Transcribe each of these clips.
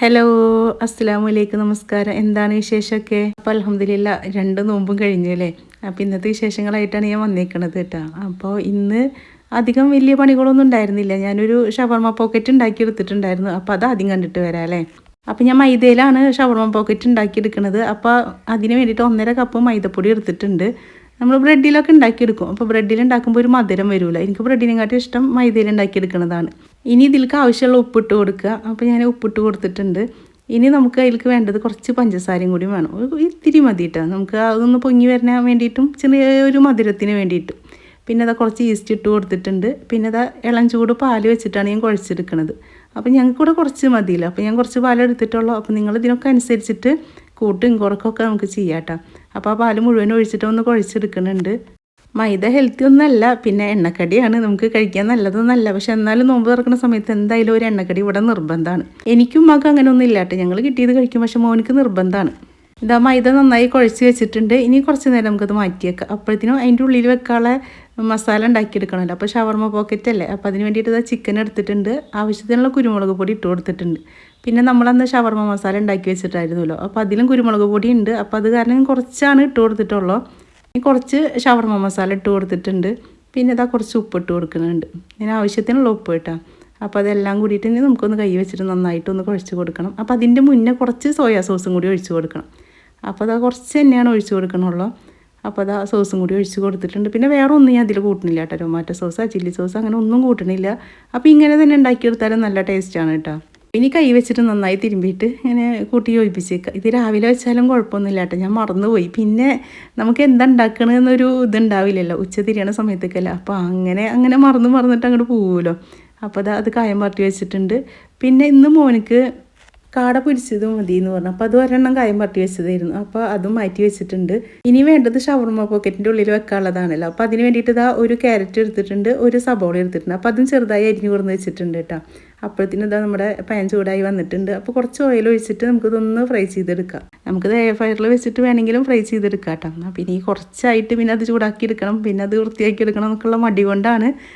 Hello, അസ്സലാമലൈക്കും, നമസ്കാരം. എന്താണ് വിശേഷമൊക്കെ? അപ്പോൾ അൽഹംദുലില്ലാ 2 നോമ്പും കഴിഞ്ഞു അല്ലേ. അപ്പോൾ ഇന്നത്തെ വിശേഷങ്ങളായിട്ടാണ് ഞാൻ വന്നേക്കണത് കേട്ടോ. അപ്പോൾ ഇന്ന് അധികം വലിയ പണികളൊന്നും ഉണ്ടായിരുന്നില്ല. ഞാനൊരു ഷവർമ പോക്കറ്റ് ഉണ്ടാക്കിയെടുത്തിട്ടുണ്ടായിരുന്നു. അപ്പോൾ അത് ആദ്യം കണ്ടിട്ട് വരാം അല്ലേ. അപ്പോൾ ഞാൻ മൈദയിലാണ് ഷവർമ പോക്കറ്റ് ഉണ്ടാക്കിയെടുക്കുന്നത്. അപ്പോൾ അതിന് വേണ്ടിയിട്ട് 1.5 കപ്പ് മൈദപ്പൊടി എടുത്തിട്ടുണ്ട്. നമ്മൾ ബ്രെഡിലൊക്കെ ഉണ്ടാക്കിയെടുക്കും. അപ്പോൾ ബ്രെഡിൽ ഉണ്ടാക്കുമ്പോൾ ഒരു മധുരം വരില്ല. എനിക്ക് ബ്രെഡിനെക്കാട്ടും ഇഷ്ടം മൈദയിൽ ഉണ്ടാക്കിയെടുക്കുന്നതാണ്. ഇനി ഇതിലേക്ക് ആവശ്യമുള്ള ഉപ്പിട്ട് കൊടുക്കുക. അപ്പോൾ ഞാൻ ഉപ്പിട്ട് കൊടുത്തിട്ടുണ്ട്. ഇനി നമുക്ക് അതിലേക്ക് വേണ്ടത് കുറച്ച് പഞ്ചസാരയും കൂടി വേണം. ഇത്തിരി മതി കേട്ടോ. നമുക്ക് അതൊന്ന് പൊങ്ങി വരാൻ വേണ്ടിയിട്ടും ചെറിയ ഒരു മധുരത്തിന് വേണ്ടിയിട്ടും. പിന്നെ അതാ കുറച്ച് ഈസ്റ്റ് ഇട്ട് കൊടുത്തിട്ടുണ്ട്. പിന്നെ അതാ ഇളം ചൂട് പാൽ വെച്ചിട്ടാണ് ഞാൻ കുഴച്ചെടുക്കുന്നത്. അപ്പോൾ ഞങ്ങൾക്കിവിടെ കുറച്ച് മതിയില്ല. അപ്പോൾ ഞാൻ കുറച്ച് പാൽ എടുത്തിട്ടുള്ളൂ. അപ്പോൾ നിങ്ങൾ ഇതിനൊക്കെ അനുസരിച്ചിട്ട് കൂട്ടും കുറക്കൊക്കെ നമുക്ക് ചെയ്യാം കേട്ടോ. അപ്പോൾ ആ പാൽ മുഴുവൻ ഒഴിച്ചിട്ട് ഒന്ന് കുഴച്ചെടുക്കുന്നുണ്ട്. മൈദ ഹെൽത്തി ഒന്നല്ല, പിന്നെ എണ്ണക്കടിയാണ്, നമുക്ക് കഴിക്കാൻ നല്ലതൊന്നല്ല. പക്ഷെ എന്നാലും നോമ്പ് തുറക്കുന്ന സമയത്ത് എന്തായാലും ഒരു എണ്ണക്കടി ഇവിടെ നിർബന്ധമാണ്. എനിക്കും മകൾക്ക് അങ്ങനെ ഒന്നും ഇല്ല കേട്ടോ. ഞങ്ങൾ കിട്ടിയത് കഴിക്കും, പക്ഷെ മോനിക്ക് നിർബന്ധമാണ്. ഇതാ മൈദ നന്നായി കുഴച്ച് വെച്ചിട്ടുണ്ട്. ഇനി കുറച്ച് നേരം നമുക്കത് മാറ്റി വെക്കാം. അപ്പോഴത്തേനും അതിൻ്റെ ഉള്ളിൽ വെക്കാനുള്ള മസാല ഉണ്ടാക്കിയെടുക്കണമല്ലോ. അപ്പോൾ ഷവർമ പോക്കറ്റ് അല്ലേ, അപ്പോൾ അതിന് വേണ്ടിയിട്ട് ഇതാ ചിക്കൻ എടുത്തിട്ടുണ്ട്. ആവശ്യത്തിനുള്ള കുരുമുളക് പൊടി ഇട്ട് കൊടുത്തിട്ടുണ്ട്. പിന്നെ നമ്മളന്ന് ഷവർമ മസാല ഉണ്ടാക്കി വെച്ചിട്ടായിരുന്നല്ലോ, അപ്പോൾ അതിലും കുരുമുളക് പൊടി ഉണ്ട്. അപ്പോൾ അത് കാരണം കുറച്ചാണ് ഇട്ട് കൊടുത്തിട്ടുള്ളൂ. ഇനി കുറച്ച് ഷവർമ മസാല ഇട്ട് കൊടുത്തിട്ടുണ്ട്. പിന്നെ ഇതാ കുറച്ച് ഉപ്പ് ഇട്ട് കൊടുക്കുന്നുണ്ട്. ഇതിന് ആവശ്യത്തിനുള്ള ഉപ്പ് കേട്ടോ. അപ്പോൾ അതെല്ലാം കൂടിയിട്ട് ഇനി നമുക്കൊന്ന് കൈ വെച്ചിട്ട് നന്നായിട്ടൊന്ന് കുഴച്ച് കൊടുക്കണം. അപ്പോൾ അതിൻ്റെ മുന്നേ കുറച്ച് സോയാ സോസും കൂടി ഒഴിച്ച് കൊടുക്കണം. അപ്പോൾ അതാ കുറച്ച് തന്നെയാണ് ഒഴിച്ച് കൊടുക്കണുള്ളൂ. അപ്പോൾ അതാ സോസും കൂടി ഒഴിച്ച് കൊടുത്തിട്ടുണ്ട്. പിന്നെ വേറെ ഒന്നും ഞാൻ അതിൽ കൂട്ടണില്ല കേട്ടോ. ടൊമാറ്റോ സോസ്, ചില്ലി സോസ് അങ്ങനെ ഒന്നും കൂട്ടണില്ല. അപ്പോൾ ഇങ്ങനെ തന്നെ ഉണ്ടാക്കിയെടുത്താലും നല്ല ടേസ്റ്റാണ് കേട്ടോ. ഇനി കൈ വെച്ചിട്ട് നന്നായി തിരുമ്പിയിട്ട് ഇങ്ങനെ കൂട്ടി യോജിപ്പിച്ചേക്കുക. ഇത് രാവിലെ വെച്ചാലും കുഴപ്പമൊന്നുമില്ല കേട്ടോ. ഞാൻ മറന്നുപോയി. പിന്നെ നമുക്ക് എന്താ ഉണ്ടാക്കണമെന്നൊരു ഇതുണ്ടാവില്ലല്ലോ ഉച്ച തിരിയണ സമയത്തേക്കല്ല. അപ്പോൾ അങ്ങനെ മറന്നിട്ട് അങ്ങോട്ട് പോകുമല്ലോ. അപ്പോൾ അത് കായം പറട്ടി വെച്ചിട്ടുണ്ട്. പിന്നെ ഇന്ന് മോനിക്ക് കാട പൊരിച്ചത് മതി എന്ന് പറഞ്ഞു. അപ്പോൾ അത് ഒരെണ്ണം കായം പറട്ടി വെച്ചതായിരുന്നു. അപ്പോൾ അതും മാറ്റി വെച്ചിട്ടുണ്ട്. ഇനി വേണ്ടത് ഷവർമ പോക്കറ്റിൻ്റെ ഉള്ളിൽ വെക്കാനുള്ളതാണല്ലോ. അപ്പോൾ അതിന് വേണ്ടിയിട്ട് ഇതാ ഒരു ക്യാരറ്റ് എടുത്തിട്ടുണ്ട്, ഒരു സബോള എടുത്തിട്ടുണ്ട്. അപ്പോൾ അതും ചെറുതായി അരിഞ്ഞു കൊടുന്ന് വെച്ചിട്ടുണ്ട് കേട്ടോ. അപ്പോഴത്തേനും ഇതാ നമ്മുടെ പാൻ ചൂടായി വന്നിട്ടുണ്ട്. അപ്പോൾ കുറച്ച് ഓയിൽ ഒഴിച്ചിട്ട് നമുക്കിതൊന്ന് ഫ്രൈ ചെയ്തെടുക്കാം. നമുക്കിത് എയർ ഫ്രയറിൽ വെച്ചിട്ട് വേണമെങ്കിലും ഫ്രൈ ചെയ്തെടുക്കാം കേട്ടോ. പിന്നെ ഈ കുറച്ചായിട്ട് പിന്നെ അത് ചൂടാക്കി എടുക്കണം, പിന്നെ അത് വൃത്തിയാക്കി എടുക്കണം എന്നൊക്കെയുള്ള മടി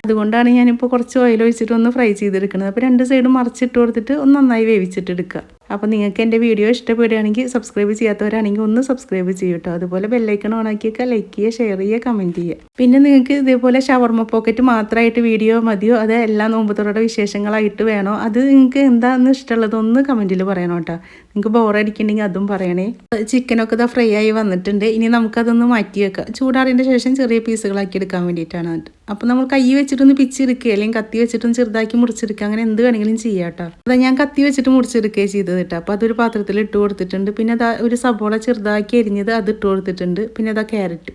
അതുകൊണ്ടാണ് ഞാനിപ്പോൾ കുറച്ച് ഓയിൽ ഒഴിച്ചിട്ട് ഒന്ന് ഫ്രൈ ചെയ്തെടുക്കുന്നത്. അപ്പോൾ 2 സൈഡും മറിച്ചിട്ട് കൊടുത്തിട്ട് ഒന്ന് നന്നായി വേവിച്ചിട്ട് എടുക്കുക. അപ്പോൾ നിങ്ങൾക്ക് എൻ്റെ വീഡിയോ ഇഷ്ടപ്പെടുകയാണെങ്കിൽ, സബ്സ്ക്രൈബ് ചെയ്യാത്തവരാണെങ്കിൽ ഒന്ന് സബ്സ്ക്രൈബ് ചെയ്യും കേട്ടോ. അതുപോലെ ബെല്ലൈക്കൺ ഓണാക്കിയൊക്കെ ലൈക്ക് ചെയ്യുക, ഷെയർ ചെയ്യുക, കമൻറ്റ് ചെയ്യുക. പിന്നെ നിങ്ങൾക്ക് ഇതേപോലെ ഷവർമ പോക്കറ്റ് മാത്രമായിട്ട് വീഡിയോ മതിയോ, അത് എല്ലാ നോമ്പുതുറയുടെ വിശേഷങ്ങളായിട്ട് വേണോ, അത് നിങ്ങൾക്ക് എന്താണെന്ന് ഇഷ്ടമുള്ളത് ഒന്ന് കമൻറ്റിൽ പറയണം കേട്ടോ. നിങ്ങൾക്ക് ബോറടിക്കുന്നുണ്ടെങ്കിൽ അതും പറയണേ. ചിക്കനൊക്കെ ഇതാ ഫ്രൈ ആയി വന്നിട്ടുണ്ട്. ഇനി നമുക്കതൊന്ന് മാറ്റി വെക്കാം. ചൂടാറിൻ്റെ ശേഷം ചെറിയ പീസുകളാക്കി എടുക്കാൻ വേണ്ടിയിട്ടാണ്. അപ്പോൾ നമ്മൾ കൈ വെച്ചിട്ടൊന്ന് പിച്ചെടുക്കുക, അല്ലെങ്കിൽ കത്തി വെച്ചിട്ടൊന്ന് ചെറുതാക്കി മുറിച്ചെടുക്കുക, അങ്ങനെ എന്ത് വേണമെങ്കിലും ചെയ്യാം കേട്ടോ. അതാ ഞാൻ കത്തി വെച്ചിട്ട് മുറിച്ചെടുക്കുകയും ചെയ്തത് കേട്ടോ. അപ്പോൾ അതൊരു പാത്രത്തിൽ ഇട്ട് കൊടുത്തിട്ടുണ്ട്. പിന്നെ അതാ ഒരു സബോള ചെറുതാക്കി അരിഞ്ഞത് അത് ഇട്ട് കൊടുത്തിട്ടുണ്ട്. പിന്നെ അതാ ക്യാരറ്റ്.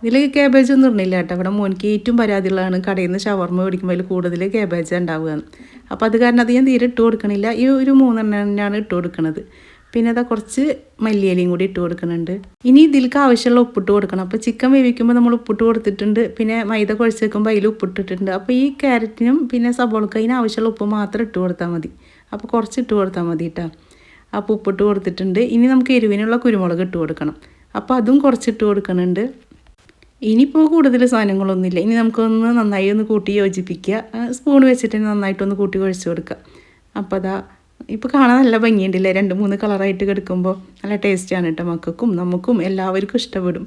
ഇതിൽ ക്യാബേജ് ഒന്നും ഇടണില്ല കേട്ടോ. ഇവിടെ മോനിക്ക് ഏറ്റവും പരാതിയുള്ളതാണ് കടയിൽ നിന്ന് ഷവർമ മേടിക്കുമ്പോൾ അതിൽ കൂടുതൽ ക്യാബേജ് ഉണ്ടാവുകയാണ്. അപ്പോൾ അത് കാരണം അത് ഞാൻ തീരെ ഇട്ട് കൊടുക്കണില്ല. ഈ ഒരു 3 എണ്ണമാണ് ഇട്ട് കൊടുക്കുന്നത്. പിന്നെ അതാ കുറച്ച് മല്ലിയിലയും കൂടി ഇട്ട് കൊടുക്കുന്നുണ്ട്. ഇനി ഇതിലേക്ക് ആവശ്യമുള്ള ഉപ്പിട്ട് കൊടുക്കണം. അപ്പോൾ ചിക്കൻ വേവിക്കുമ്പോൾ നമ്മൾ ഉപ്പിട്ട് കൊടുത്തിട്ടുണ്ട്. പിന്നെ മൈദ കുഴച്ച് വെക്കുമ്പോൾ അതിൽ ഉപ്പിട്ടിട്ടുണ്ട്. അപ്പോൾ ഈ ക്യാരറ്റിനും പിന്നെ സബോളക്ക് അതിന് ആവശ്യമുള്ള ഉപ്പ് മാത്രം ഇട്ട് കൊടുത്താൽ മതി. അപ്പോൾ കുറച്ച് ഇട്ട് കൊടുത്താൽ മതി കേട്ടോ. അപ്പോൾ ഉപ്പിട്ട് കൊടുത്തിട്ടുണ്ട്. ഇനി നമുക്ക് എരിവിനുള്ള കുരുമുളക് ഇട്ട് കൊടുക്കണം. അപ്പോൾ അതും കുറച്ചിട്ട് കൊടുക്കുന്നുണ്ട്. ഇനിയിപ്പോൾ കൂടുതൽ സാധനങ്ങളൊന്നുമില്ല. ഇനി നമുക്കൊന്ന് നന്നായി ഒന്ന് കൂട്ടി യോജിപ്പിക്കുക. സ്പൂൺ വെച്ചിട്ട് നന്നായിട്ടൊന്ന് കൂട്ടി കുഴച്ച് കൊടുക്കുക. അപ്പോൾ അതാ ഇപ്പോൾ കാണാൻ നല്ല ഭംഗിയുണ്ടല്ലേ, 2-3 കളറായിട്ട് കിടക്കുമ്പോൾ നല്ല ടേസ്റ്റാണ് കേട്ടോ. മക്കൾക്കും നമുക്കും എല്ലാവർക്കും ഇഷ്ടപ്പെടും.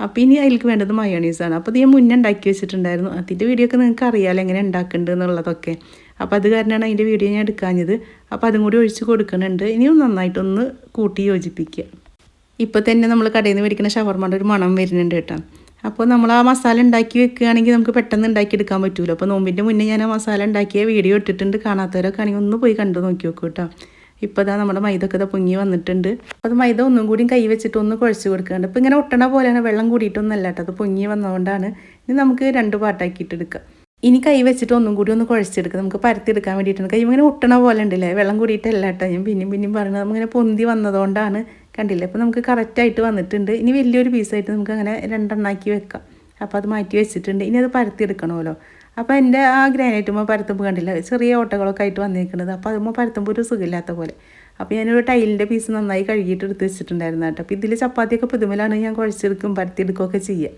അപ്പോൾ ഇനി അതിലേക്ക് വേണ്ടത് മയോണീസാണ്. അപ്പോൾ ഇത് ഞാൻ മുന്നേ ഉണ്ടാക്കി വെച്ചിട്ടുണ്ടായിരുന്നു. അതിൻ്റെ വീഡിയോ ഒക്കെ നിങ്ങൾക്ക് അറിയാമല്ലോ എങ്ങനെ ഉണ്ടാക്കുന്നുണ്ട് എന്നുള്ളതൊക്കെ. അപ്പോൾ അത് കാരണമാണ് അതിൻ്റെ വീഡിയോ ഞാൻ എടുക്കാഞ്ഞത്. അപ്പോൾ അതും കൂടി ഒഴിച്ച് കൊടുക്കുന്നുണ്ട്. ഇനിയും നന്നായിട്ടൊന്ന് കൂട്ടി യോജിപ്പിക്കുക. ഇപ്പോൾ തന്നെ നമ്മൾ കടയിൽ നിന്ന് മേടിക്കുന്ന ഷവർമയുടെ ഒരു മണം വരുന്നുണ്ട് കേട്ടോ. അപ്പോൾ നമ്മൾ ആ മസാല ഉണ്ടാക്കി വെക്കുകയാണെങ്കിൽ നമുക്ക് പെട്ടെന്ന് ഉണ്ടാക്കിയെടുക്കാൻ പറ്റുമല്ലോ. അപ്പോൾ നോമ്പിൻ്റെ മുന്നേ ഞാൻ ആ മസാല ഉണ്ടാക്കിയ വീഡിയോ ഇട്ടിട്ടുണ്ട്. കാണാത്തവരൊക്കെ ആണെങ്കിൽ ഒന്ന് പോയി കണ്ടു നോക്കി നോക്കൂ കേട്ടോ. ഇപ്പോൾ ഇതാ നമ്മുടെ മൈദൊക്കെ ഇതാ പൊങ്ങി വന്നിട്ടുണ്ട്. അപ്പോൾ അത് മൈദ ഒന്നും കൂടി കൈ വെച്ചിട്ട് ഒന്ന് കുഴച്ച് കൊടുക്കുന്നുണ്ട്. അപ്പോൾ ഇങ്ങനെ ഒട്ടണ പോലെയാണ്, വെള്ളം കൂടിയിട്ടൊന്നല്ല കേട്ടോ. അത് പൊങ്ങി വന്നതുകൊണ്ടാണ്. ഇനി നമുക്ക് 2 പാട്ടാക്കിയിട്ടെടുക്കാം. ഇനി കൈ വെച്ചിട്ട് ഒന്നും കൂടി ഒന്ന് കുഴച്ചെടുക്കുക. നമുക്ക് പരത്തിയെടുക്കാൻ വേണ്ടിയിട്ടാണ്. കൈ ഇങ്ങനെ ഒട്ടണ പോലെ ഉണ്ടല്ലേ, വെള്ളം കൂടിയിട്ടല്ല കേട്ടോ. ഞാൻ പിന്നെയും പറയുന്നത് നമ്മളിങ്ങനെ പൊന്തി വന്നതുകൊണ്ടാണ്. കണ്ടില്ലേ, അപ്പോൾ നമുക്ക് കറക്റ്റായിട്ട് വന്നിട്ടുണ്ട്. ഇനി വലിയൊരു പീസായിട്ട് നമുക്ക് അങ്ങനെ 2 എണ്ണാക്കി വെക്കാം. അപ്പോൾ അത് മാറ്റി വെച്ചിട്ടുണ്ട്. ഇനി അത് പരത്തിയെടുക്കണമല്ലോ. അപ്പോൾ എൻ്റെ ആ ഗ്രാനൈറ്റുമ്പോൾ പരത്തുമ്പോൾ കണ്ടില്ല ചെറിയ ഓട്ടകളൊക്കെ ആയിട്ട് വന്നിരിക്കുന്നത്. അപ്പോൾ അതുമ്പോൾ പരത്തുമ്പോൾ ഒരു സുഖമില്ലാത്ത പോലെ. അപ്പോൾ ഞാനൊരു ടൈലിൻ്റെ പീസ് നന്നായി കഴുകിയിട്ട് എടുത്ത് വെച്ചിട്ടുണ്ടായിരുന്നു കേട്ടോ. അപ്പോൾ ഇതിൽ ചപ്പാത്തിയൊക്കെ പുതുമലാണ് ഞാൻ കുഴച്ചെടുക്കും പരത്തിയെടുക്കുകയൊക്കെ ചെയ്യുക.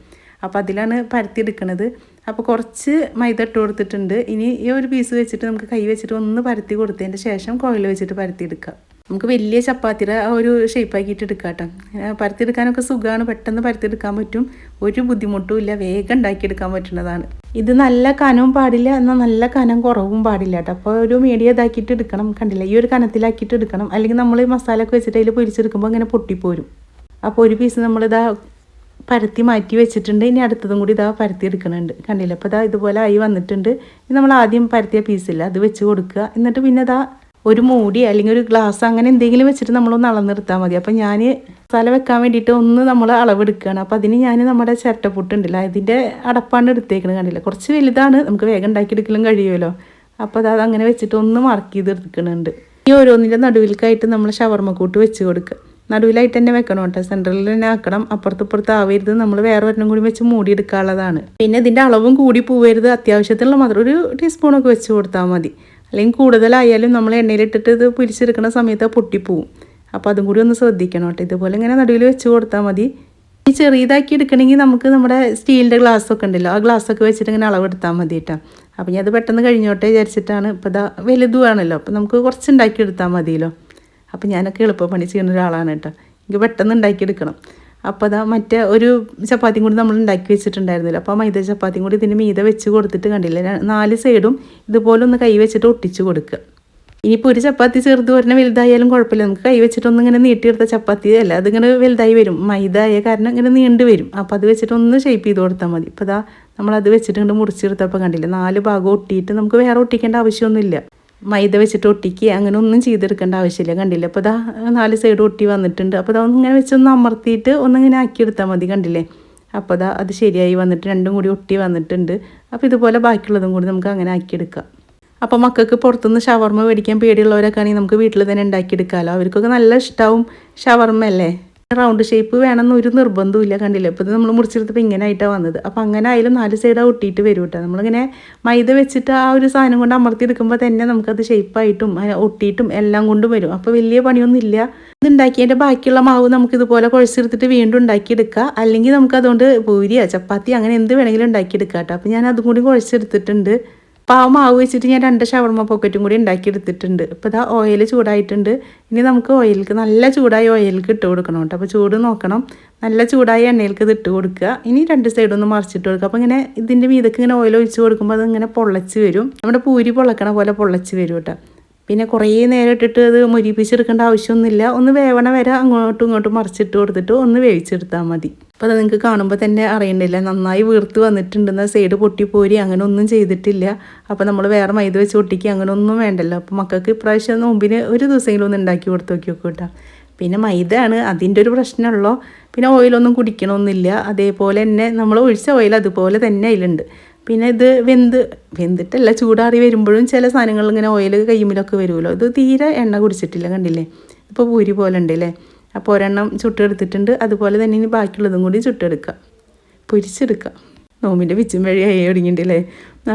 അപ്പോൾ അതിലാണ് പരത്തിയെടുക്കുന്നത്. അപ്പോൾ കുറച്ച് മൈദ ഇട്ട് കൊടുത്തിട്ടുണ്ട്. ഇനി ഈ ഒരു പീസ് വെച്ചിട്ട് നമുക്ക് കൈ വെച്ചിട്ട് ഒന്ന് പരത്തി കൊടുത്തതിൻ്റെ ശേഷം കോയിൽ വെച്ചിട്ട് പരത്തിയെടുക്കാം. നമുക്ക് വലിയ ചപ്പാത്തിയുടെ ആ ഒരു ഷേപ്പാക്കിയിട്ട് എടുക്കാം കേട്ടോ. പരത്തിയെടുക്കാനൊക്കെ സുഖമാണ്, പെട്ടെന്ന് പരത്തിയെടുക്കാൻ പറ്റും, ഒരു ബുദ്ധിമുട്ടും ഇല്ല, വേഗം ഉണ്ടാക്കിയെടുക്കാൻ പറ്റുന്നതാണ്. ഇത് നല്ല കനവും പാടില്ല, എന്നാൽ നല്ല കനം കുറവും പാടില്ല കേട്ടോ. അപ്പോൾ ഒരു മീഡിയം ഇതാക്കിയിട്ട് എടുക്കണം. കണ്ടില്ല, ഈ ഒരു കനത്തിലാക്കിയിട്ട് എടുക്കണം, അല്ലെങ്കിൽ നമ്മൾ മസാല ഒക്കെ വെച്ചിട്ട് അതിൽ പൊരിച്ചെടുക്കുമ്പോൾ ഇങ്ങനെ പൊട്ടിപ്പോരും. അപ്പോൾ ഒരു പീസ് നമ്മളിതാ പരത്തി മാറ്റി വെച്ചിട്ടുണ്ട്. ഇനി അടുത്തതും കൂടി ഇതാ പരത്തി എടുക്കുന്നുണ്ട്. കണ്ടില്ല, അപ്പോൾ ഇതാ ഇതുപോലെ ആയി വന്നിട്ടുണ്ട്. ഇത് നമ്മൾ ആദ്യം പരത്തിയ പീസില്ല അത് വെച്ച് കൊടുക്കുക. എന്നിട്ട് പിന്നെ ഇതാ ഒരു മൂടി അല്ലെങ്കിൽ ഒരു ഗ്ലാസ് അങ്ങനെ എന്തെങ്കിലും വെച്ചിട്ട് നമ്മളൊന്ന് അളന്നെടുത്താൽ മതി. അപ്പോൾ ഞാൻ മസാല വെക്കാൻ വേണ്ടിയിട്ട് ഒന്ന് നമ്മൾ അളവെടുക്കുകയാണ്. അപ്പോൾ അതിന് ഞാൻ നമ്മുടെ ചിരട്ടപ്പുട്ടുണ്ടല്ലോ അതിൻ്റെ അടപ്പാണ് എടുത്തേക്കുന്നത്. കണ്ടില്ല, കുറച്ച് വലുതാണ്, നമുക്ക് വേഗം ഉണ്ടാക്കിയെടുക്കലും കഴിയുമല്ലോ. അപ്പോൾ അത് അങ്ങനെ വെച്ചിട്ട് ഒന്ന് മാർക്ക് ചെയ്ത് എടുക്കുന്നുണ്ട്. ഈ ഓരോന്നിൻ്റെ നടുവിലേക്കായിട്ട് നമ്മൾ ഷവർമ്മക്കൂട്ട് വെച്ച് കൊടുക്കുക. നടുവിലായിട്ട് തന്നെ വെക്കണം കേട്ടോ, സെൻട്രലിൽ തന്നെ ആക്കണം. അപ്പുറത്ത് ആവരുത്, നമ്മൾ വേറെ ഒരെണ്ണം കൂടി വെച്ച് മൂടിയെടുക്കാനുള്ളതാണ്. പിന്നെ ഇതിൻ്റെ അളവും കൂടി പോവരുത്, അത്യാവശ്യത്തിനുള്ള മാത്രം ഒരു ടീസ്പൂണൊക്കെ വെച്ച് കൊടുത്താൽ മതി. അല്ലെങ്കിൽ കൂടുതലായാലും നമ്മൾ എണ്ണയിലിട്ടിട്ട് ഇത് പൊരിച്ചെടുക്കുന്ന സമയത്ത് പൊട്ടിപ്പോവും. അപ്പോൾ അതും കൂടി ഒന്ന് ശ്രദ്ധിക്കണം കേട്ടോ. ഇതുപോലെ ഇങ്ങനെ നടുവിൽ വെച്ച് കൊടുത്താൽ മതി. ഈ ചെറിയതാക്കി എടുക്കണമെങ്കിൽ നമുക്ക് നമ്മുടെ സ്റ്റീലിൻ്റെ ഗ്ലാസ്സൊക്കെ ഉണ്ടല്ലോ, ആ ഗ്ലാസ്സൊക്കെ വെച്ചിട്ട് ഇങ്ങനെ അളവെടുത്താൽ മതി കേട്ടോ. അപ്പോൾ ഞാൻ അത് പെട്ടെന്ന് കഴിഞ്ഞോട്ടെ വിചാരിച്ചിട്ടാണ്. ഇപ്പോൾ ഇതാ വലുതുമാണല്ലോ, അപ്പോൾ നമുക്ക് കുറച്ച് ഉണ്ടാക്കി എടുത്താൽ മതിയല്ലോ. അപ്പോൾ ഞാനൊക്കെ എളുപ്പപ്പണി ചെയ്യുന്ന ഒരാളാണ് കേട്ടോ, എനിക്ക് പെട്ടെന്ന് ഉണ്ടാക്കിയെടുക്കണം. അപ്പോൾ അതാ മറ്റേ ഒരു ചപ്പാത്തിയും കൂടി നമ്മൾ ഉണ്ടാക്കി വെച്ചിട്ടുണ്ടായിരുന്നില്ല, അപ്പോൾ മൈദ ചപ്പാത്തിയും കൂടി ഇതിൻ്റെ മീതെ വെച്ച് കൊടുത്തിട്ട് കണ്ടില്ല, 4 സൈഡും ഇതുപോലെ ഒന്ന് കൈ വെച്ചിട്ട് ഒട്ടിച്ച് കൊടുക്കുക. ഇനിയിപ്പോൾ ഒരു ചപ്പാത്തി ചെറുത് പറഞ്ഞാൽ വലുതായാലും കുഴപ്പമില്ല, നമുക്ക് കൈ വെച്ചിട്ടൊന്ന് ഇങ്ങനെ നീട്ടിയെടുത്ത ചപ്പാത്തി അല്ല, അതിങ്ങനെ വലുതായി വരും, മൈദ ആയ കാരണം ഇങ്ങനെ നീണ്ടു വരും. അപ്പോൾ അത് വെച്ചിട്ട് ഒന്ന് ഷേപ്പ് ചെയ്ത് കൊടുത്താൽ മതി. ഇപ്പോൾ അതാ നമ്മളത് വെച്ചിട്ട് ഇങ്ങോട്ട് മുറിച്ചെടുത്തപ്പോൾ കണ്ടില്ല, 4 ഭാഗം ഒട്ടിയിട്ട് നമുക്ക് വേറെ ഒട്ടിക്കേണ്ട ആവശ്യമൊന്നുമില്ല. മൈദ വെച്ചിട്ട് ഒട്ടിക്കുക അങ്ങനെ ഒന്നും ചെയ്തെടുക്കേണ്ട ആവശ്യമില്ല. കണ്ടില്ലേ, അപ്പോൾ ഇതാ 4 സൈഡ് ഒട്ടി വന്നിട്ടുണ്ട്. അപ്പോൾ ഇതാ ഒന്നിങ്ങനെ വെച്ചൊന്ന് അമർത്തിയിട്ട് ഒന്നിങ്ങനെ ആക്കിയെടുത്താൽ മതി. കണ്ടില്ലേ, അപ്പോൾ ഇതാ അത് ശരിയായി വന്നിട്ട് രണ്ടും കൂടി ഒട്ടി വന്നിട്ടുണ്ട്. അപ്പോൾ ഇതുപോലെ ബാക്കിയുള്ളതും കൂടി നമുക്ക് അങ്ങനെ ആക്കിയെടുക്കാം. അപ്പോൾ മക്കൾക്ക് പുറത്തുനിന്ന് ഷവർമ്മ മേടിക്കാൻ പേടിയുള്ളവരൊക്കെ ആണെങ്കിൽ നമുക്ക് വീട്ടിൽ തന്നെ ഉണ്ടാക്കിയെടുക്കാമല്ലോ. അവർക്കൊക്കെ നല്ല ഇഷ്ടമാവും ഷവർമ്മ അല്ലേ. റൗണ്ട് ഷേപ്പ് വേണമെന്ന് ഒരു നിർബന്ധമില്ല. കണ്ടില്ലേ, ഇപ്പോൾ ഇത് നമ്മൾ മുറിച്ചെടുത്തപ്പോൾ ഇങ്ങനെ ആയിട്ടാണ് വന്നത്. അപ്പോൾ അങ്ങനെ ആയാലും 4 സൈഡാണ് ഒട്ടിയിട്ട് വരും കേട്ടോ. നമ്മളിങ്ങനെ മൈദ വെച്ചിട്ട് ആ ഒരു സാധനം കൊണ്ട് അമർത്തിയെടുക്കുമ്പോൾ തന്നെ നമുക്കത് ഷേപ്പായിട്ടും ഒട്ടിയിട്ടും എല്ലാം കൊണ്ടും വരും. അപ്പോൾ വലിയ പണിയൊന്നും ഇല്ല. ഇത് ഉണ്ടാക്കിയതിൻ്റെ ബാക്കിയുള്ള മാവ് നമുക്കിതുപോലെ കുഴച്ചെടുത്തിട്ട് വീണ്ടും ഉണ്ടാക്കിയെടുക്കുക. അല്ലെങ്കിൽ നമുക്കതുകൊണ്ട് പൂരിയോ ചപ്പാത്തി അങ്ങനെ എന്ത് വേണമെങ്കിലും ഉണ്ടാക്കിയെടുക്കാം കേട്ടോ. അപ്പോൾ ഞാൻ അതും കൂടി കുഴച്ചെടുത്തിട്ടുണ്ട്. അപ്പോൾ ആ മാവ് വെച്ചിട്ട് ഞാൻ 2 ഷവർമ്മ പോക്കറ്റും കൂടി ഉണ്ടാക്കിയെടുത്തിട്ടുണ്ട്. ഇപ്പോൾ ഇതാ ഓയിൽ ചൂടായിട്ടുണ്ട്. ഇനി നമുക്ക് ഓയിലേക്ക് നല്ല ചൂടായ ഓയിലേക്ക് ഇട്ട് കൊടുക്കണം കേട്ടോ. അപ്പോൾ ചൂട് നോക്കണം, നല്ല ചൂടായ എണ്ണയിലേക്ക് ഇത് ഇട്ട് കൊടുക്കുക. ഇനി 2 സൈഡൊന്ന് മറിച്ചിട്ട് കൊടുക്കുക. അപ്പോൾ ഇങ്ങനെ ഇതിൻ്റെ മീതൊക്കെ ഇങ്ങനെ ഓയിൽ ഒഴിച്ച് കൊടുക്കുമ്പോൾ അതിങ്ങനെ പൊള്ളച്ച് വരും, നമ്മുടെ പൂരി പൊള്ളക്കണ പോലെ പൊള്ളച്ച് വരും കേട്ടോ. പിന്നെ കുറേ നേരം ഇട്ടിട്ട് അത് മുരിപ്പിച്ചെടുക്കേണ്ട ആവശ്യമൊന്നുമില്ല. ഒന്ന് വേവണ വരെ അങ്ങോട്ടും ഇങ്ങോട്ടും മറിച്ചിട്ട് കൊടുത്തിട്ട് ഒന്ന് വേവിച്ചെടുത്താൽ മതി. അപ്പോൾ അത് നിങ്ങൾക്ക് കാണുമ്പോൾ തന്നെ അറിയണ്ടില്ല, നന്നായി വീർത്ത് വന്നിട്ടുണ്ടെന്ന സൈഡ് പൊട്ടിപ്പോരി അങ്ങനെ ഒന്നും ചെയ്തിട്ടില്ല. അപ്പോൾ നമ്മൾ വേറെ മൈദ വെച്ച് ഒട്ടിക്കുക അങ്ങനെ ഒന്നും വേണ്ടല്ലോ. അപ്പോൾ മക്കൾക്ക് ഇപ്രാവശ്യം നോമ്പിന് ഒരു ദിവസമെങ്കിലും ഒന്ന് ഉണ്ടാക്കി കൊടുത്ത് നോക്കി കേട്ടോ. പിന്നെ മൈദയാണ് അതിൻ്റെ ഒരു പ്രശ്നമുള്ളൂ. പിന്നെ ഓയിലൊന്നും കുടിക്കണമെന്നില്ല, അതേപോലെ തന്നെ നമ്മൾ ഒഴിച്ച ഓയിൽ അതുപോലെ തന്നെ അതിലുണ്ട്. പിന്നെ ഇത് വെന്തിട്ടല്ല ചൂടാറി വരുമ്പോഴും ചില സാധനങ്ങൾ ഇങ്ങനെ ഓയിൽ കയ്യുമ്പിലൊക്കെ വരുമല്ലോ. ഇത് തീരെ എണ്ണ കുടിച്ചിട്ടില്ല, കണ്ടില്ലേ, ഇപ്പോൾ പൂരി പോലെ ഉണ്ട് അല്ലേ. അപ്പോൾ ഒരെണ്ണം ചുട്ടെടുത്തിട്ടുണ്ട്. അതുപോലെ തന്നെ ഇനി ബാക്കിയുള്ളതും കൂടി ചുട്ടെടുക്കുക, പൊരിച്ചെടുക്കുക. നോമ്പിൻ്റെ പിച്ചും വഴിയായി തുടങ്ങിയിട്ടില്ലേ.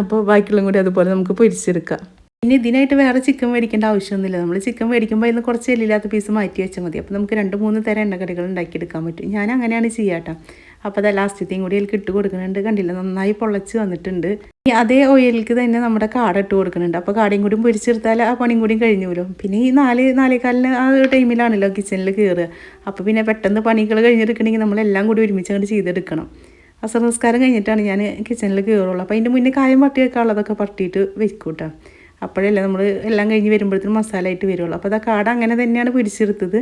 അപ്പോൾ ബാക്കിയുള്ളതും കൂടി അതുപോലെ നമുക്ക് പൊരിച്ചെടുക്കാം. പിന്നെ ഇതിനായിട്ട് വേറെ ചിക്കൻ മേടിക്കേണ്ട ആവശ്യമൊന്നുമില്ല. നമ്മൾ ചിക്കൻ മേടിക്കുമ്പോൾ ഇന്ന് കുറച്ച് എല്ലില്ലാത്ത പീസ് മാറ്റി വെച്ചാൽ മതി. അപ്പോൾ നമുക്ക് 2-3 തരം എണ്ണക്കടികൾ ഉണ്ടാക്കിയെടുക്കാൻ പറ്റും. ഞാൻ അങ്ങനെയാണ് ചെയ്യാട്ടോ. അപ്പോൾ അത് ലാസ്റ്റത്തെയും കൂടി അതിലേക്ക് ഇട്ട് കൊടുക്കുന്നുണ്ട്. കണ്ടില്ല, നന്നായി പൊള്ളച്ച് വന്നിട്ടുണ്ട്. അതേ ഓയിലേക്ക് തന്നെ നമ്മുടെ കാട ഇട്ട് കൊടുക്കുന്നുണ്ട്. അപ്പോൾ കാടയും കൂടി പൊരിച്ചെടുത്താൽ ആ പണിയും കൂടി കഴിഞ്ഞുല്ലോ. പിന്നെ ഈ 4-4:15 ആ ടൈമിലാണല്ലോ കിച്ചണിൽ കയറുക. അപ്പോൾ പിന്നെ പെട്ടെന്ന് പണികൾ കഴിഞ്ഞെടുക്കണമെങ്കിൽ നമ്മളെല്ലാം കൂടി ഒരുമിച്ച് അങ്ങോട്ട് ചെയ്തെടുക്കണം. അസർ നിസ്കാരം കഴിഞ്ഞിട്ടാണ് ഞാൻ കിച്ചണിൽ കയറുള്ളൂ. അപ്പോൾ അതിൻ്റെ മുന്നേ കായം പട്ടി വെക്കാനുള്ളതൊക്കെ പട്ടിയിട്ട് വെക്കൂട്ടോ. അപ്പോഴല്ലേ നമ്മൾ എല്ലാം കഴിഞ്ഞ് വരുമ്പോഴത്തേനും മസാല ആയിട്ട് വരുള്ളൂ. അപ്പോൾ അത് കാട അങ്ങനെ തന്നെയാണ് പൊരിച്ചെടുത്തത്.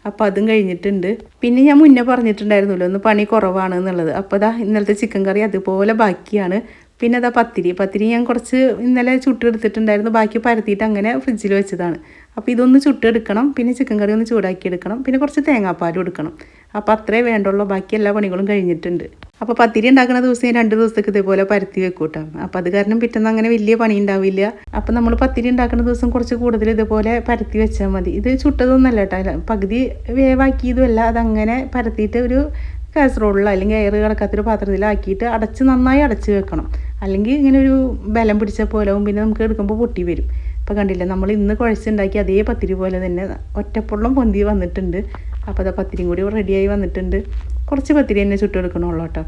അപ്പോൾ അതും കഴിഞ്ഞിട്ടുണ്ട്. പിന്നെ ഞാൻ മുന്നേ പറഞ്ഞിട്ടുണ്ടായിരുന്നല്ലോ ഒന്ന് പണി കുറവാണ് എന്നുള്ളത്. അപ്പോൾ അതാ ഇന്നലത്തെ ചിക്കൻ കറി അതുപോലെ ബാക്കിയാണ്. പിന്നെ അതാ പത്തിരി ഞാൻ കുറച്ച് ഇന്നലെ ചുട്ടെടുത്തിട്ടുണ്ടായിരുന്നു, ബാക്കി പരത്തിയിട്ട് അങ്ങനെ ഫ്രിഡ്ജിൽ വെച്ചതാണ്. അപ്പോൾ ഇതൊന്ന് ചുട്ടെടുക്കണം, പിന്നെ ചിക്കൻ കറി ഒന്ന് ചൂടാക്കിയെടുക്കണം, പിന്നെ കുറച്ച് തേങ്ങാപ്പാലും എടുക്കണം. അപ്പോൾ അത്രേ വേണ്ടുള്ളൂ, ബാക്കി എല്ലാ പണികളും കഴിഞ്ഞിട്ടുണ്ട്. അപ്പോൾ പത്തിരി ഉണ്ടാക്കുന്ന ദിവസം ഞാൻ 2 ദിവസത്തേക്ക് ഇതേപോലെ പരത്തി വെക്കൂട്ടോ. അപ്പോൾ അത് കാരണം പിറ്റേന്ന് അങ്ങനെ വലിയ പണി ഉണ്ടാവില്ല. അപ്പോൾ നമ്മൾ പത്തിരി ഉണ്ടാക്കുന്ന ദിവസം കുറച്ച് കൂടുതൽ ഇതുപോലെ പരത്തി വെച്ചാൽ മതി. ഇത് ചുട്ടതൊന്നുമല്ല കേട്ടോ, പകുതി വേവാക്കിയതുമല്ല, അതങ്ങനെ പരത്തിയിട്ട് ഒരു കാസറോളിലോ അല്ലെങ്കിൽ എയർ കിടക്കാത്തൊരു പാത്രത്തിലാക്കിയിട്ട് നന്നായി അടച്ച് വെക്കണം. അല്ലെങ്കിൽ ഇങ്ങനെ ഒരു ബലം പിടിച്ച പോലെയും പിന്നെ നമുക്ക് എടുക്കുമ്പോൾ പൊട്ടി വരും. ഇപ്പോൾ കണ്ടില്ല, നമ്മൾ ഇന്ന് കുഴച്ചുണ്ടാക്കി അതേ പത്തിരി പോലെ തന്നെ ഒറ്റപ്പൊള്ളം പൊന്തി വന്നിട്ടുണ്ട്. അപ്പോൾ അതാ പത്തിരിയും കൂടി റെഡിയായി വന്നിട്ടുണ്ട്. കുറച്ച് പത്തിരി തന്നെ ചുട്ടെടുക്കണുള്ളൂ കേട്ടോ.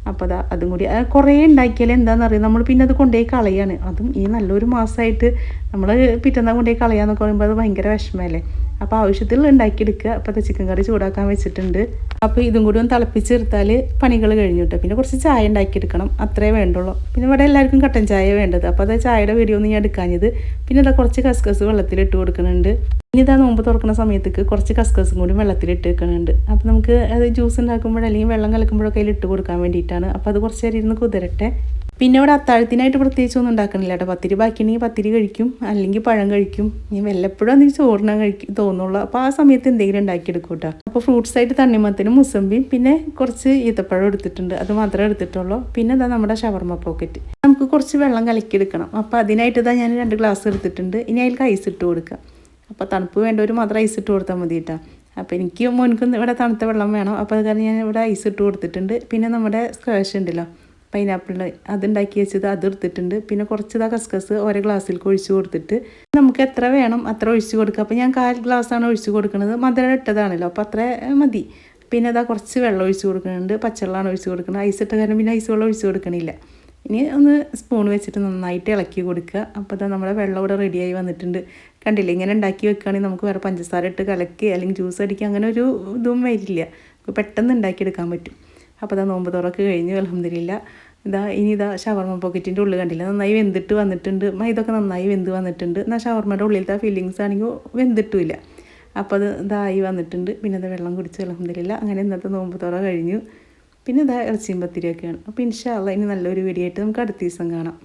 അപ്പോൾ അതും കൂടി കുറേ ഉണ്ടാക്കിയാൽ എന്താണെന്ന് അറിയാം, നമ്മൾ പിന്നെ അത് കൊണ്ടുപോയി കളയാണ്. അതും ഈ നല്ലൊരു മാസമായിട്ട് നമ്മൾ പിറ്റന്നാൾ കൊണ്ടുപോയി കളയാന്നൊക്കെ പറയുമ്പോൾ അത് ഭയങ്കര വിഷമമല്ലേ. അപ്പോൾ ആവശ്യത്തിൽ ഉണ്ടാക്കിയെടുക്കുക. അപ്പോൾ അത് ചിക്കൻ കറി ചൂടാക്കാൻ വെച്ചിട്ടുണ്ട്. അപ്പോൾ ഇതും കൂടി ഒന്ന് തിളപ്പിച്ചെടുത്താൽ പണികൾ കഴിഞ്ഞു കേട്ടോ. പിന്നെ കുറച്ച് ചായ ഉണ്ടാക്കിയെടുക്കണം, അത്രേ വേണ്ടുള്ളൂ. പിന്നെ ഇവിടെ എല്ലാവർക്കും കട്ടൻ ചായ വേണ്ടത്. അപ്പോൾ അത് ചായയുടെ വീഡിയോ ഒന്നും ഞാൻ എടുക്കാഞ്ഞത്. പിന്നെ ഇതാ കുറച്ച് കസ്കസ് വെള്ളത്തിലിട്ട് കൊടുക്കുന്നുണ്ട്. ഇനി ഇതാ നോമ്പ് തുറക്കുന്ന സമയത്തേക്ക് കുറച്ച് കസ്കസും കൂടി വെള്ളത്തിലിട്ട് വെക്കുന്നുണ്ട്. അപ്പോൾ നമുക്ക് അത് ജ്യൂസ് ഉണ്ടാക്കുമ്പോൾ അല്ലെങ്കിൽ വെള്ളം കലക്കുമ്പോഴൊക്കെ അതിൽ ഇട്ട് കൊടുക്കാൻ വേണ്ടിയിട്ടാണ്. അപ്പോൾ അത് കുറച്ച് നേരം ഇരുന്ന് കുതിരട്ടെ. പിന്നെ ഇവിടെ അത്താഴത്തിനായിട്ട് പ്രത്യേകിച്ചൊന്നും ഉണ്ടാക്കണില്ല കേട്ടോ. പത്തിരി ബാക്കിയുണ്ടെങ്കിൽ പത്തിരി കഴിക്കും, അല്ലെങ്കിൽ പഴം കഴിക്കും. ഞാൻ വല്ലപ്പോഴും അതിന് ചോറിനാൻ കഴിക്കും തോന്നുള്ളൂ. അപ്പോൾ ആ സമയത്ത് എന്തെങ്കിലും ഉണ്ടാക്കിയെടുക്കും കേട്ടോ. അപ്പോൾ ഫ്രൂട്ട്സ് ആയിട്ട് തണ്ണിമത്തനും മുസമ്പിയും പിന്നെ കുറച്ച് ഈത്തപ്പഴം എടുത്തിട്ടുണ്ട്, അത് മാത്രമേ എടുത്തിട്ടുള്ളൂ. പിന്നെ ഇതാ നമ്മുടെ ഷവർമ പോക്കറ്റ്. നമുക്ക് കുറച്ച് വെള്ളം കലക്കിയെടുക്കണം. അപ്പോൾ അതിനായിട്ട് ഇതാ ഞാൻ 2 ഗ്ലാസ് എടുത്തിട്ടുണ്ട്. ഇനി അതിൽ ഐസ് ഇട്ട് കൊടുക്കുക. അപ്പോൾ തണുപ്പ് വേണ്ടവർ മാത്രം ഐസ് ഇട്ട് കൊടുത്താൽ മതി കേട്ടോ. അപ്പോൾ എനിക്ക് മോനിക്കും ഇവിടെ തണുത്ത വെള്ളം വേണം. അപ്പോൾ അത് കാരണം ഞാൻ ഇവിടെ ഐസ് ഇട്ട് കൊടുത്തിട്ടുണ്ട്. പിന്നെ നമ്മുടെ സ്ക്വാഷ് ഉണ്ടല്ലോ, പൈനാപ്പിളിൻ്റെ അതുണ്ടാക്കി വെച്ചത് അത് എടുത്തിട്ടുണ്ട്. പിന്നെ കുറച്ച് കസ്കസ് ഓരോ ഗ്ലാസ്സിൽ ഒഴിച്ച് കൊടുത്തിട്ട് നമുക്ക് എത്ര വേണം അത്ര ഒഴിച്ച് കൊടുക്കുക. അപ്പോൾ ഞാൻ 1/4 ഗ്ലാസ്സാണ് ഒഴിച്ച് കൊടുക്കുന്നത്, മധുരം ഇട്ടതാണല്ലോ, അപ്പോൾ അത്ര മതി. പിന്നെ കുറച്ച് വെള്ളം ഒഴിച്ച് കൊടുക്കുന്നുണ്ട്, പച്ചവെള്ളമാണ് ഒഴിച്ച് കൊടുക്കുന്നത്. ഐസ് ഇട്ട കാരണം പിന്നെ ഐസ് വെള്ളം ഒഴിച്ച് കൊടുക്കണില്ല. ഇനി ഒന്ന് സ്പൂൺ വെച്ചിട്ട് നന്നായിട്ട് ഇളക്കി കൊടുക്കുക. അപ്പോൾ നമ്മുടെ വെള്ളം ഇവിടെ റെഡിയായി വന്നിട്ടുണ്ട്. കണ്ടില്ലേ, ഇങ്ങനെ ഉണ്ടാക്കി വെക്കുകയാണെങ്കിൽ നമുക്ക് വേറെ പഞ്ചസാര ഇട്ട് കലക്കി അല്ലെങ്കിൽ ജ്യൂസ് അടിക്കുക അങ്ങനെ ഒരു ഇതും വരില്ല, പെട്ടെന്ന് ഉണ്ടാക്കിയെടുക്കാൻ പറ്റും. അപ്പോൾ നോമ്പ് തുറക്ക് കഴിഞ്ഞു അൽഹംദുലില്ലാ. ഇനി ഷവർമ പോക്കറ്റിൻ്റെ ഉള്ളിൽ കണ്ടില്ല, നന്നായി വെന്തിട്ട് വന്നിട്ടുണ്ട്. ഇതൊക്കെ നന്നായി വെന്ത് വന്നിട്ടുണ്ട്. എന്നാൽ ഷവർമയുടെ ഉള്ളിലത്തെ ഫീലിങ്സ് ആണെങ്കിൽ വെന്തിട്ടുമില്ല. അപ്പോൾ അത് ഇതായി വന്നിട്ടുണ്ട്. പിന്നെ വെള്ളം കുടിച്ച് അൽഹംദുലില്ലാ. അങ്ങനെ ഇന്നത്തെ നോമ്പ് തുറ കഴിഞ്ഞു. പിന്നെ ഇറച്ചിയും പത്തിരിയൊക്കെയാണ്. അപ്പോൾ ഇൻഷാ അല്ലാഹ് ഇനി നല്ലൊരു വീഡിയോ ആയിട്ട് നമുക്ക് അടുത്ത ദിവസം കാണാം.